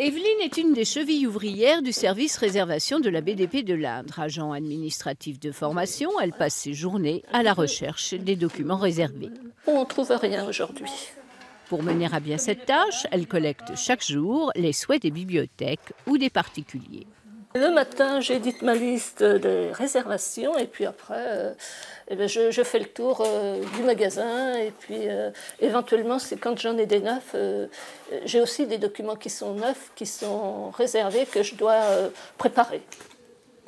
Evelyne est une des chevilles ouvrières du service réservation de la BDP de l'Indre. Agent administratif de formation, elle passe ses journées à la recherche des documents réservés. On ne trouve rien aujourd'hui. Pour mener à bien cette tâche, elle collecte chaque jour les souhaits des bibliothèques ou des particuliers. Le matin, j'édite ma liste des réservations et puis après, je fais le tour du magasin et puis éventuellement, c'est quand j'en ai des neufs, j'ai aussi des documents qui sont neufs, qui sont réservés, que je dois préparer.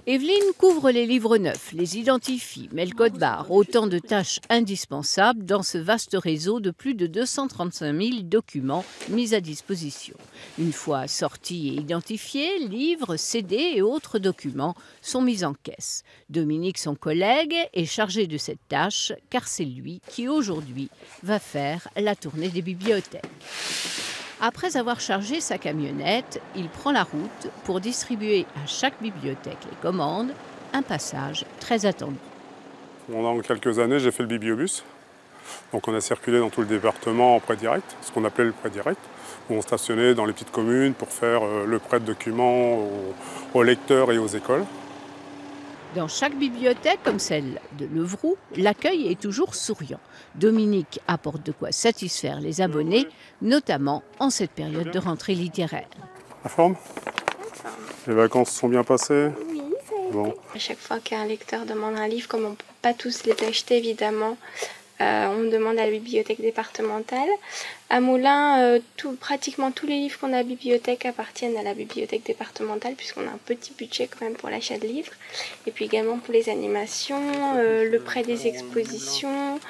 Evelyne couvre les livres neufs, les identifie, met le code barre, autant de tâches indispensables dans ce vaste réseau de plus de 235 000 documents mis à disposition. Une fois sortis et identifiés, livres, CD et autres documents sont mis en caisse. Dominique, son collègue, est chargé de cette tâche car c'est lui qui aujourd'hui va faire la tournée des bibliothèques. Après avoir chargé sa camionnette, il prend la route pour distribuer à chaque bibliothèque les commandes, un passage très attendu. Pendant quelques années, j'ai fait le bibliobus. Donc on a circulé dans tout le département en prêt direct, ce qu'on appelait le prêt direct, où on stationnait dans les petites communes pour faire le prêt de documents aux lecteurs et aux écoles. Dans chaque bibliothèque, comme celle de Levroux, l'accueil est toujours souriant. Dominique apporte de quoi satisfaire les abonnés, notamment en cette période de rentrée littéraire. La forme ? Les vacances sont bien passées ? Oui, ça a été. Bon. À chaque fois qu'un lecteur demande un livre, comme on ne peut pas tous les acheter évidemment, on demande à la bibliothèque départementale. À Moulins, pratiquement tous les livres qu'on a à la bibliothèque appartiennent à la bibliothèque départementale puisqu'on a un petit budget quand même pour l'achat de livres. Et puis également pour les animations, le prêt des expositions,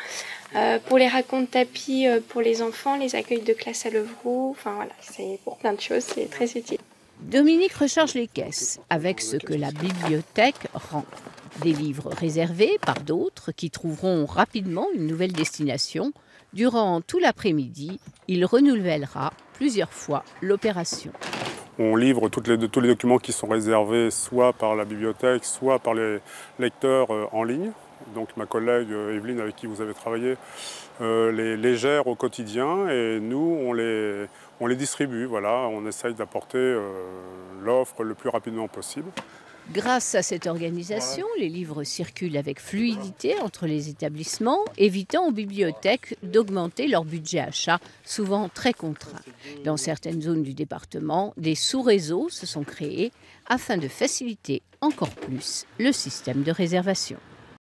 pour les racontes tapis pour les enfants, les accueils de classe à Levroux. Enfin voilà, c'est pour plein de choses, c'est très utile. Dominique recharge les caisses avec ce que la bibliothèque rend. Des livres réservés par d'autres qui trouveront rapidement une nouvelle destination. Durant tout l'après-midi, il renouvellera plusieurs fois l'opération. On livre tous les documents qui sont réservés soit par la bibliothèque, soit par les lecteurs en ligne. Donc ma collègue Evelyne, avec qui vous avez travaillé, les gère au quotidien et nous, on les distribue. Voilà, on essaye d'apporter l'offre le plus rapidement possible. Grâce à cette organisation, les livres circulent avec fluidité entre les établissements, évitant aux bibliothèques d'augmenter leur budget achat, souvent très contraint. Dans certaines zones du département, des sous-réseaux se sont créés afin de faciliter encore plus le système de réservation.